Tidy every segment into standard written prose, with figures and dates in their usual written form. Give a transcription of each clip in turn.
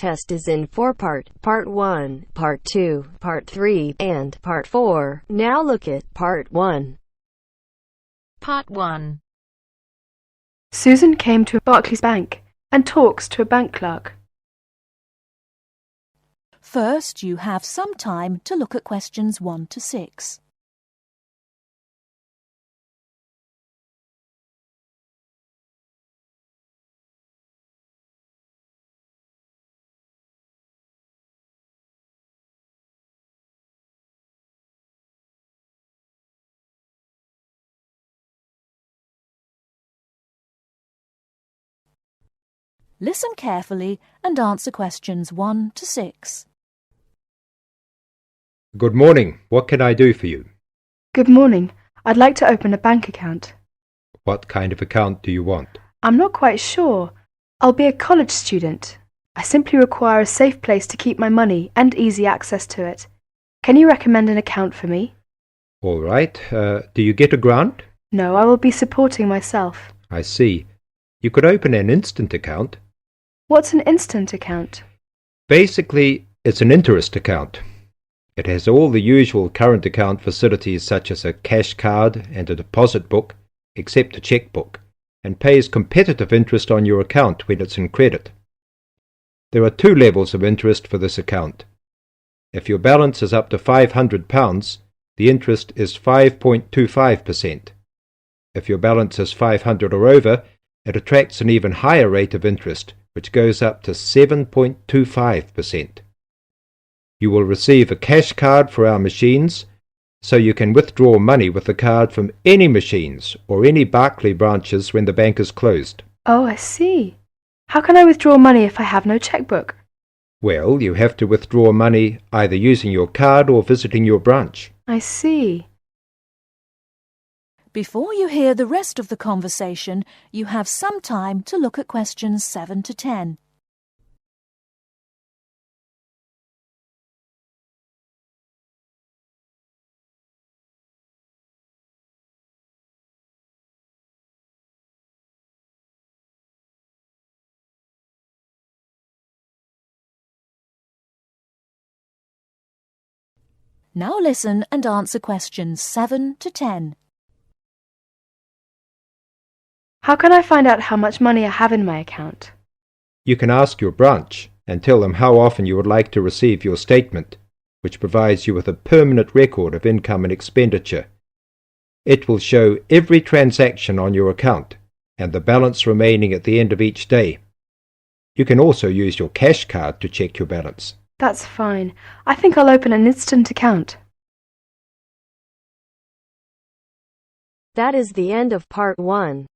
test is in 4 parts: Part 1, Part 2, Part 3, and Part 4. Now look at Part 1. Part 1. Susan came to Barclays Bank and talks to a bank clerk. First, you have some time to look at questions 1 to 6. Listen carefully and answer questions 1 to 6. Good morning. What can I do for you? Good morning. I'd like to open a bank account. What kind of account do you want? I'm not quite sure. I'll be a college student. I simply require a safe place to keep my money and easy access to it. Can you recommend an account for me? All right. Do you get a grant? No, I will be supporting myself. I see. You could open an instant account. What's an instant account? Basically, it's an interest account. It has all the usual current account facilities such as a cash card and a deposit book, except a checkbook, and pays competitive interest on your account when it's in credit. There are 2 levels of interest for this account. If your balance is up to £500, the interest is 5.25%. If your balance is 500 or over, it attracts an even higher rate of interest, which goes up to 7.25%. You will receive a cash card for our machines, so you can withdraw money with the card from any machines or any Barclays branches when the bank is closed. Oh, I see. How can I withdraw money if I have no checkbook? Well, you have to withdraw money either using your card or visiting your branch. I see. Before you hear the rest of the conversation, you have some time to look at questions 7 to 10. Now listen and answer questions 7 to 10. How can I find out how much money I have in my account? You can ask your branch and tell them how often you would like to receive your statement, which provides you with a permanent record of income and expenditure. It will show every transaction on your account and the balance remaining at the end of each day. You can also use your cash card to check your balance. That's fine. I think I'll open an instant account. That is the end of Part 1.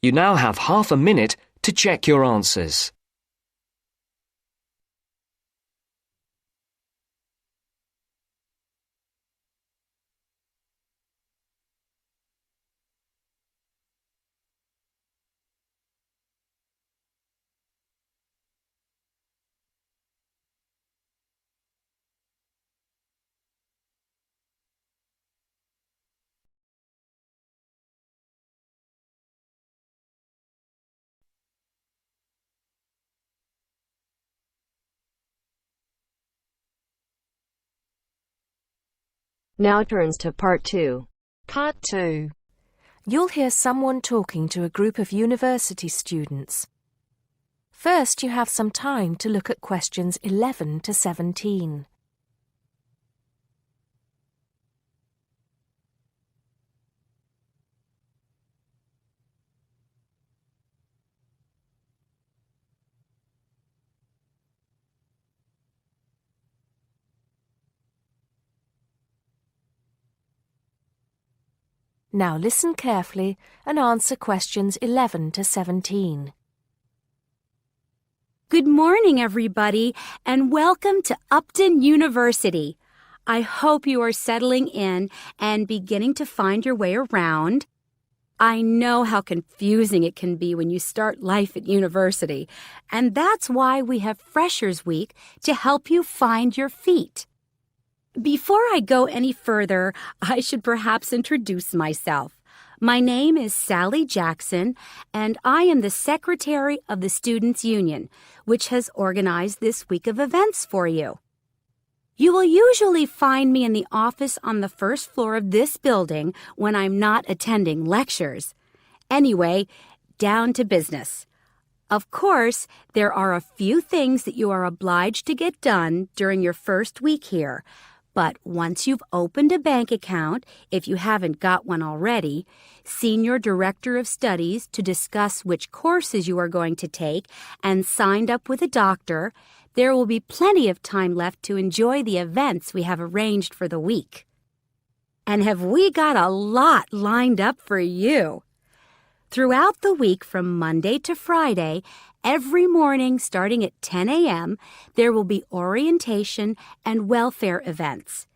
You now have half a minute to check your answers. Now turns to Part 2. Part 2. You'll hear someone talking to a group of university students. First, you have some time to look at questions 11 to 17. Now listen carefully and answer questions 11 to 17. Good morning, everybody, and welcome to Upton University. I hope you are settling in and beginning to find your way around. I know how confusing it can be when you start life at university, and that's why we have Freshers Week to help you find your feet. Before I go any further, I should perhaps introduce myself. My name is Sally Jackson, and I am the Secretary of the Students' Union, which has organized this week of events for you. You will usually find me in the office on the first floor of this building when I'm not attending lectures. Anyway, down to business. Of course, there are a few things that you are obliged to get done during your first week here. But once you've opened a bank account, if you haven't got one already, seen your director of studies to discuss which courses you are going to take, and signed up with a doctor, there will be plenty of time left to enjoy the events we have arranged for the week. And have we got a lot lined up for you? Throughout the week from Monday to Friday, every morning starting at 10 a.m., there will be orientation and welfare events.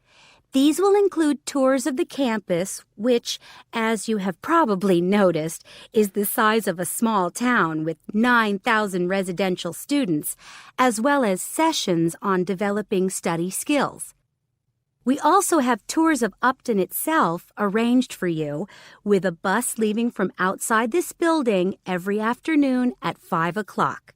These will include tours of the campus, which, as you have probably noticed, is the size of a small town with 9,000 residential students, as well as sessions on developing study skills. We also have tours of Upton itself arranged for you, with a bus leaving from outside this building every afternoon at 5 o'clock.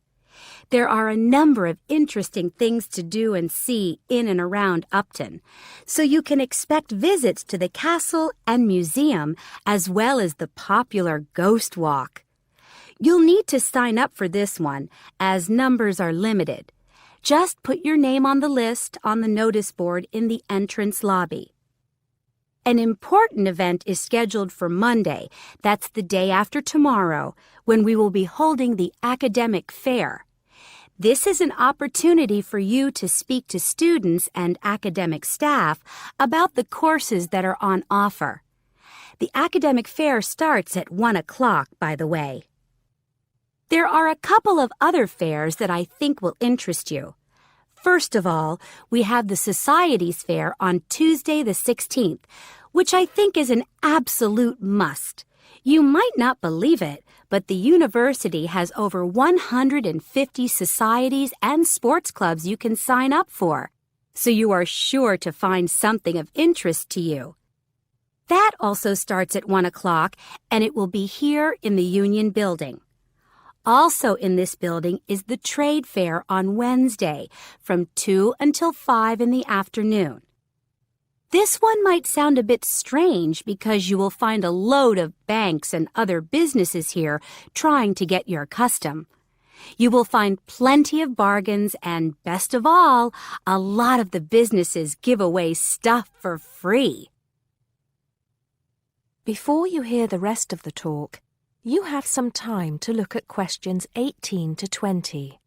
There are a number of interesting things to do and see in and around Upton, so you can expect visits to the castle and museum as well as the popular Ghost Walk. You'll need to sign up for this one, as numbers are limited. Just put your name on the list on the notice board in the entrance lobby. An important event is scheduled for Monday, that's the day after tomorrow, when we will be holding the academic fair. This is an opportunity for you to speak to students and academic staff about the courses that are on offer. The academic fair starts at 1 o'clock, by the way. There are a couple of other fairs that I think will interest you. First of all, we have the Societies Fair on Tuesday the 16th, which I think is an absolute must. You might not believe it, but the university has over 150 societies and sports clubs you can sign up for, so you are sure to find something of interest to you. That also starts at 1 o'clock, and it will be here in the Union Building. Also in this building is the Trade Fair on Wednesday from 2 until 5 in the afternoon. This one might sound a bit strange because you will find a load of banks and other businesses here trying to get your custom. You will find plenty of bargains and, best of all, a lot of the businesses give away stuff for free. Before you hear the rest of the talk, you have some time to look at questions 18 to 20.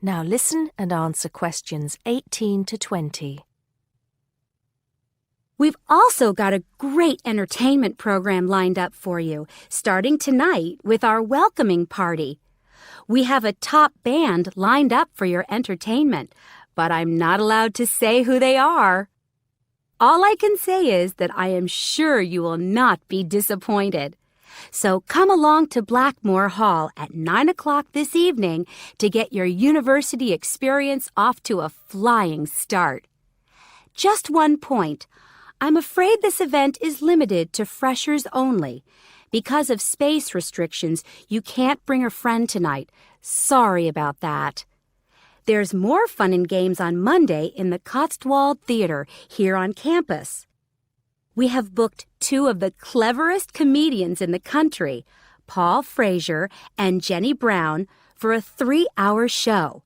Now listen and answer questions 18 to 20. We've also got a great entertainment program lined up for you, starting tonight with our welcoming party. We have a top band lined up for your entertainment, but I'm not allowed to say who they are. All I can say is that I am sure you will not be disappointed. So come along to Blackmore Hall at 9 o'clock this evening to get your university experience off to a flying start. Just one point. I'm afraid this event is limited to freshers only. Because of space restrictions, you can't bring a friend tonight. Sorry about that. There's more fun and games on Monday in the Cotswold Theater here on campus. We have booked two of the cleverest comedians in the country, Paul Frazier and Jenny Brown, for a 3-hour show.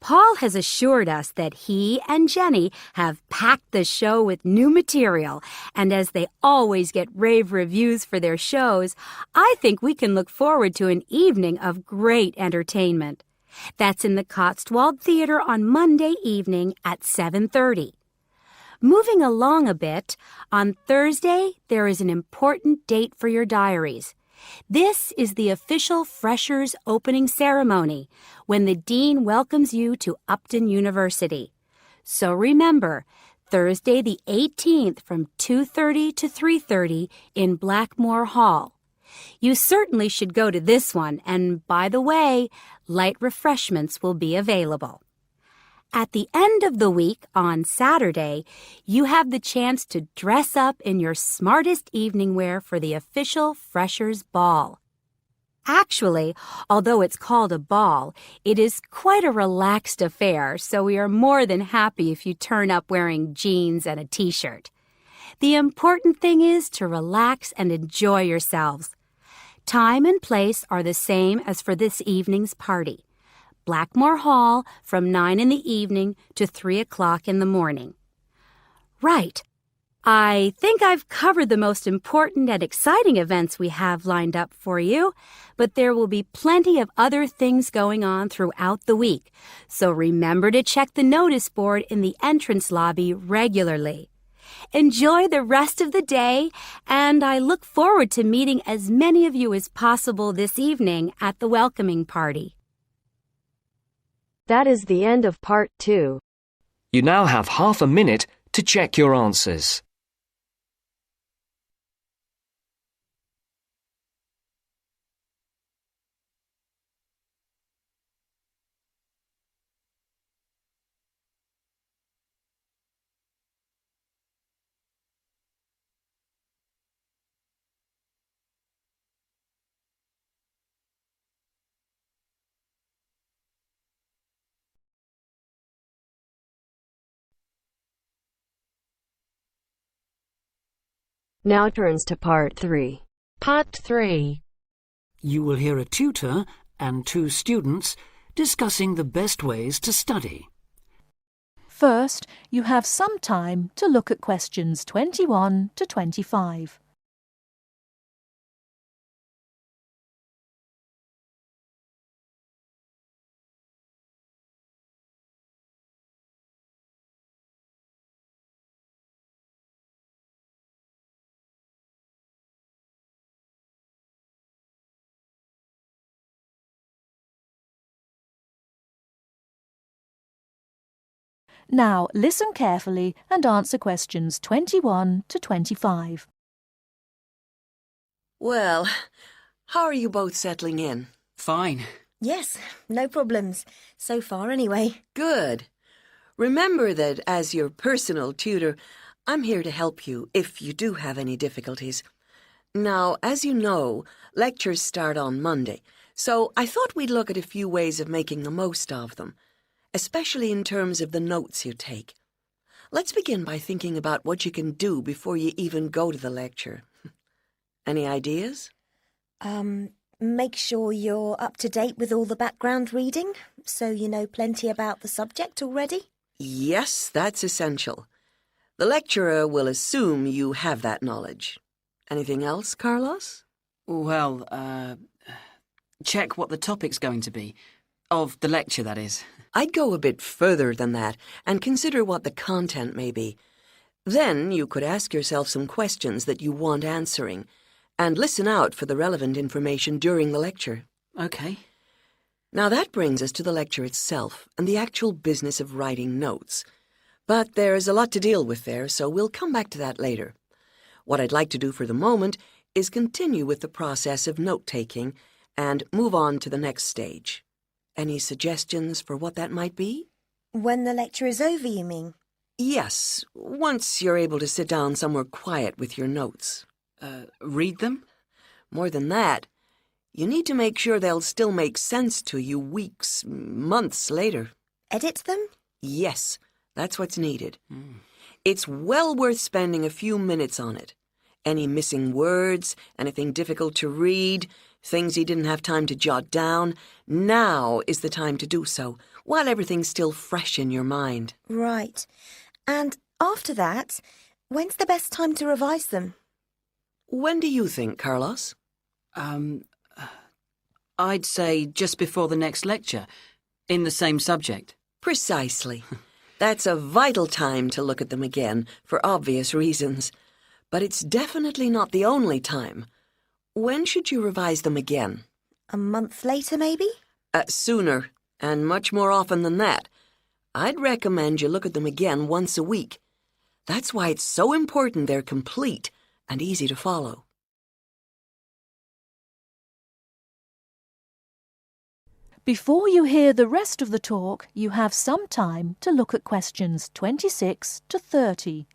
Paul has assured us that he and Jenny have packed the show with new material, and as they always get rave reviews for their shows, I think we can look forward to an evening of great entertainment. That's in the Cotswold Theater on Monday evening at 7:30. Moving along a bit, on Thursday there is an important date for your diaries. This is the official Freshers opening ceremony, when the dean welcomes you to Upton University. So remember, Thursday the 18th from 2:30 to 3:30 in Blackmore Hall. You certainly should go to this one, and by the way, light refreshments will be available. At the end of the week, on Saturday, you have the chance to dress up in your smartest evening wear for the official Freshers' Ball. Actually, although it's called a ball, it is quite a relaxed affair, so we are more than happy if you turn up wearing jeans and a t-shirt. The important thing is to relax and enjoy yourselves. Time and place are the same as for this evening's party. Blackmore Hall from 9 in the evening to 3 o'clock in the morning. Right. I think I've covered the most important and exciting events we have lined up for you, but there will be plenty of other things going on throughout the week, so remember to check the notice board in the entrance lobby regularly. Enjoy the rest of the day, and I look forward to meeting as many of you as possible this evening at the welcoming party. That is the end of part 2. You now have half a minute to check your answers. Now turns to part 3. Part 3. You will hear a tutor and 2 students discussing the best ways to study. First, you have some time to look at questions 21 to 25. Now, listen carefully and answer questions 21 to 25. Well, how are you both settling in? Fine. Yes, no problems. So far, anyway. Good. Remember that as your personal tutor, I'm here to help you if you do have any difficulties. Now, as you know, lectures start on Monday, so I thought we'd look at a few ways of making the most of them, especially in terms of the notes you take. Let's begin by thinking about what you can do before you even go to the lecture. Any ideas? Make sure you're up to date with all the background reading, so you know plenty about the subject already. Yes, that's essential. The lecturer will assume you have that knowledge. Anything else, Carlos? Well, check what the topic's going to be. Of the lecture, that is. I'd go a bit further than that and consider what the content may be. Then you could ask yourself some questions that you want answering and listen out for the relevant information during the lecture. Okay. Now that brings us to the lecture itself and the actual business of writing notes. But there's a lot to deal with there, so we'll come back to that later. What I'd like to do for the moment is continue with the process of note-taking and move on to the next stage. Any suggestions for what that might be? When the lecture is over, you mean? Yes, once you're able to sit down somewhere quiet with your notes. Read them? More than that, you need to make sure they'll still make sense to you weeks, months later. Edit them? Yes, that's what's needed. It's well worth spending a few minutes on it. Any missing words, anything difficult to read, things you didn't have time to jot down, now is the time to do so, while everything's still fresh in your mind. Right. And after that, when's the best time to revise them? When do you think, Carlos? I'd say just before the next lecture, in the same subject. Precisely. That's a vital time to look at them again, for obvious reasons. But it's definitely not the only time. When should you revise them again? A month later, maybe? Sooner, and much more often than that. I'd recommend you look at them again once a week. That's why it's so important they're complete and easy to follow. Before you hear the rest of the talk, you have some time to look at questions 26 to 30.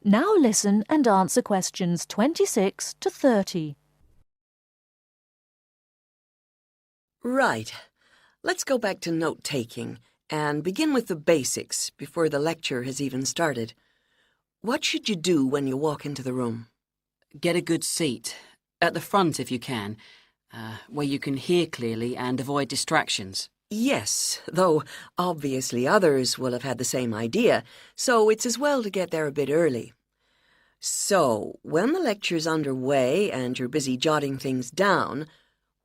Now listen and answer questions 26 to 30. Right. Let's go back to note-taking and begin with the basics before the lecture has even started. What should you do when you walk into the room? Get a good seat, at the front if you can, where you can hear clearly and avoid distractions. Yes, though obviously others will have had the same idea, so it's as well to get there a bit early. So, when the lecture's underway and you're busy jotting things down,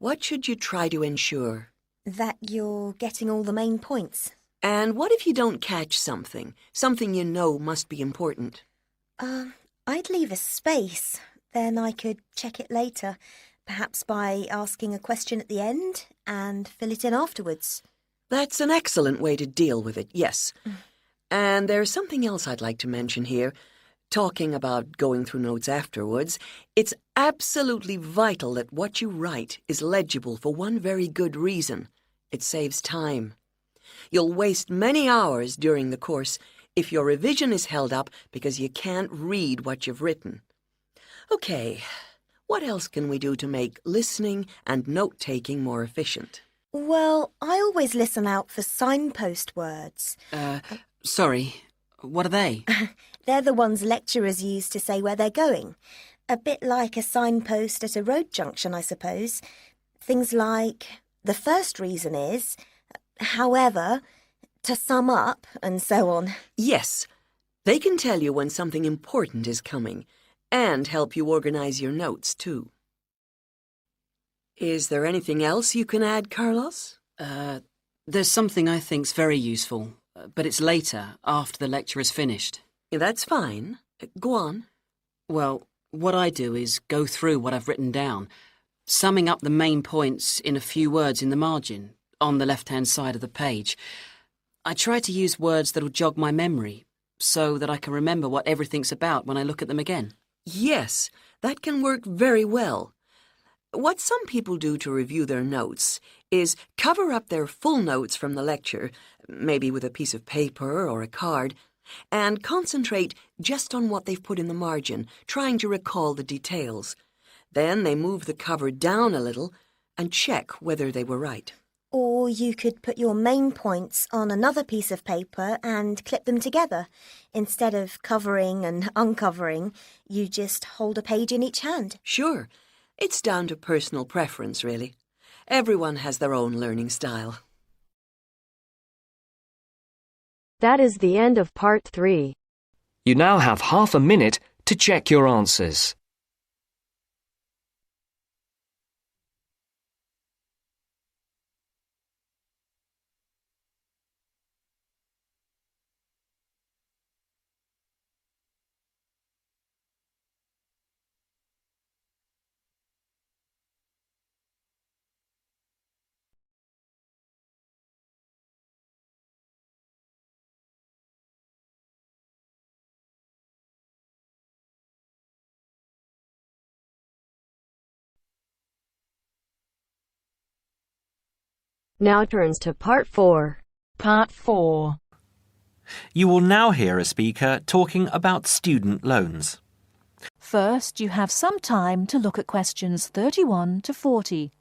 what should you try to ensure? That you're getting all the main points. And what if you don't catch something you know must be important? I'd leave a space. Then I could check it later, perhaps by asking a question at the end and fill it in afterwards. That's an excellent way to deal with it, yes. And there's something else I'd like to mention here. Talking about going through notes afterwards, it's absolutely vital that what you write is legible for one very good reason. It saves time. You'll waste many hours during the course if your revision is held up because you can't read what you've written. Okay, what else can we do to make listening and note-taking more efficient? Well, I always listen out for signpost words. Sorry, what are they? They're the ones lecturers use to say where they're going. A bit like a signpost at a road junction, I suppose. Things like, the first reason is, however, to sum up, and so on. Yes, they can tell you when something important is coming, and help you organize your notes, too. Is there anything else you can add, Carlos? There's something I think's very useful, but it's later, after the lecture is finished. That's fine. Go on. Well, what I do is go through what I've written down, summing up the main points in a few words in the margin, on the left-hand side of the page. I try to use words that'll jog my memory, so that I can remember what everything's about when I look at them again. Yes, that can work very well. What some people do to review their notes is cover up their full notes from the lecture, maybe with a piece of paper or a card, and concentrate just on what they've put in the margin, trying to recall the details. Then they move the cover down a little and check whether they were right. Or you could put your main points on another piece of paper and clip them together. Instead of covering and uncovering, you just hold a page in each hand. Sure. It's down to personal preference, really. Everyone has their own learning style. That is the end of part 3. You now have half a minute to check your answers. Now turns to part 4. Part 4. You will now hear a speaker talking about student loans. First, you have some time to look at questions 31 to 40.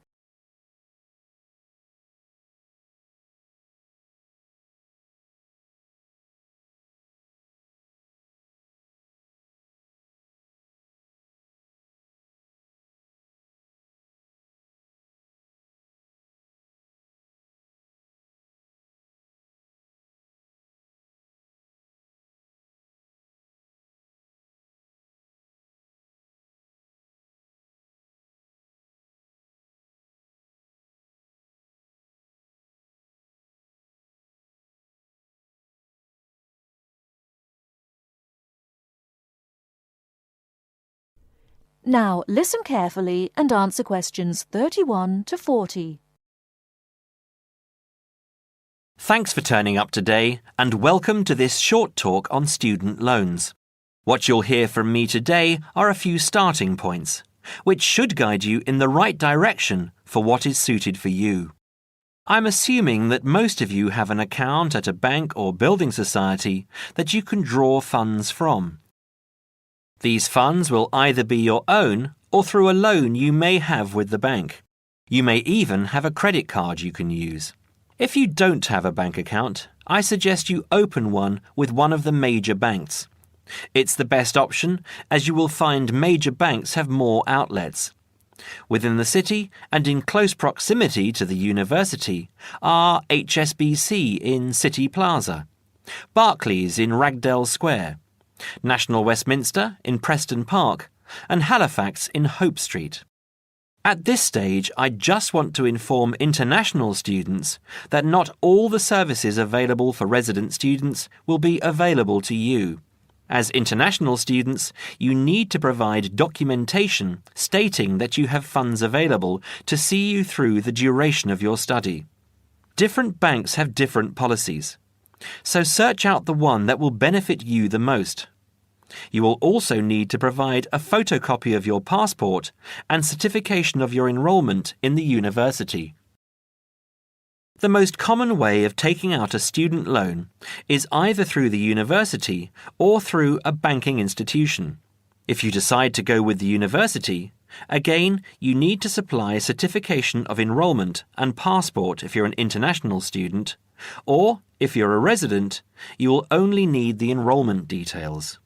Now listen carefully and answer questions 31 to 40. Thanks for turning up today and welcome to this short talk on student loans. What you'll hear from me today are a few starting points, which should guide you in the right direction for what is suited for you. I'm assuming that most of you have an account at a bank or building society that you can draw funds from. These funds will either be your own or through a loan you may have with the bank. You may even have a credit card you can use. If you don't have a bank account, I suggest you open one with one of the major banks. It's the best option as you will find major banks have more outlets. Within the city and in close proximity to the university are HSBC in City Plaza, Barclays in Ragdale Square, National Westminster in Preston Park, and Halifax in Hope Street. At this stage, I just want to inform international students that not all the services available for resident students will be available to you. As international students, you need to provide documentation stating that you have funds available to see you through the duration of your study. Different banks have different policies, so search out the one that will benefit you the most. You will also need to provide a photocopy of your passport and certification of your enrolment in the university. The most common way of taking out a student loan is either through the university or through a banking institution. If you decide to go with the university, again, you need to supply a certification of enrolment and passport if you're an international student, or if you're a resident, you will only need the enrolment details.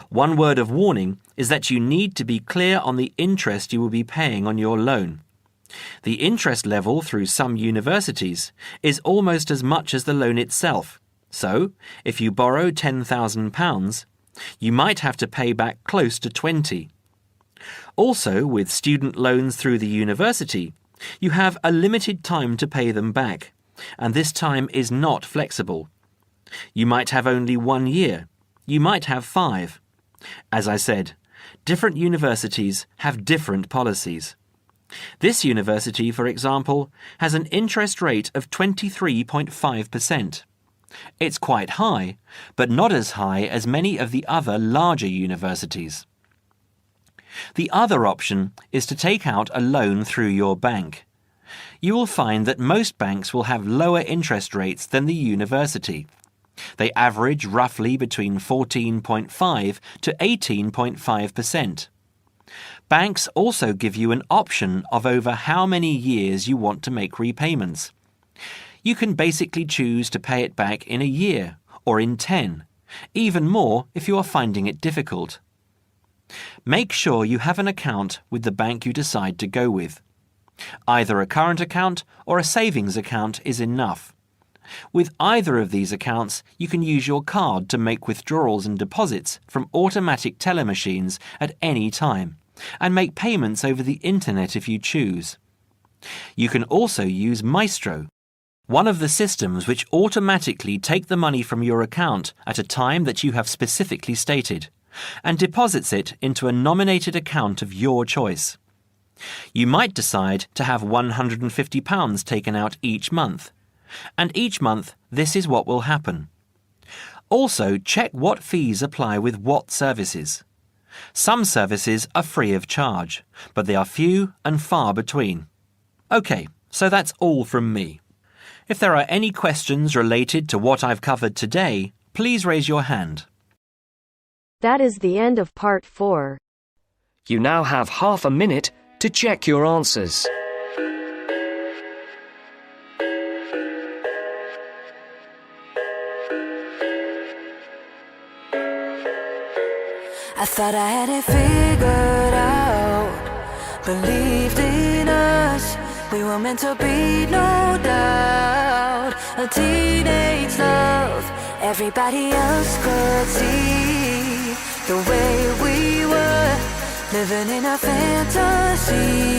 One word of warning is that you need to be clear on the interest you will be paying on your loan. The interest level through some universities is almost as much as the loan itself, so if you borrow £10,000, you might have to pay back close to 20. Also, with student loans through the university, you have a limited time to pay them back, and this time is not flexible. You might have only 1 year, you might have 5. As I said, different universities have different policies. This university, for example, has an interest rate of 23.5%. It's quite high, but not as high as many of the other larger universities. The other option is to take out a loan through your bank. You will find that most banks will have lower interest rates than the university. They average roughly between 14.5 to 18.5%. Banks also give you an option of over how many years you want to make repayments. You can basically choose to pay it back in a year or in 10, even more if you are finding it difficult. Make sure you have an account with the bank you decide to go with. Either a current account or a savings account is enough. With either of these accounts, you can use your card to make withdrawals and deposits from automatic teller machines at any time, and make payments over the internet if you choose. You can also use Maestro, one of the systems which automatically take the money from your account at a time that you have specifically stated, and deposits it into a nominated account of your choice. You might decide to have £150 taken out each month, and each month this is what will happen. Also, check what fees apply with what services. Some services are free of charge, but they are few and far between. OK, so that's all from me. If there are any questions related to what I've covered today, please raise your hand. That is the end of part 4. You now have half a minute to check your answers. I thought I had it figured out, believed in us, we were meant to be, no doubt. A teenage love, everybody else could see the way we were, living in a fantasy.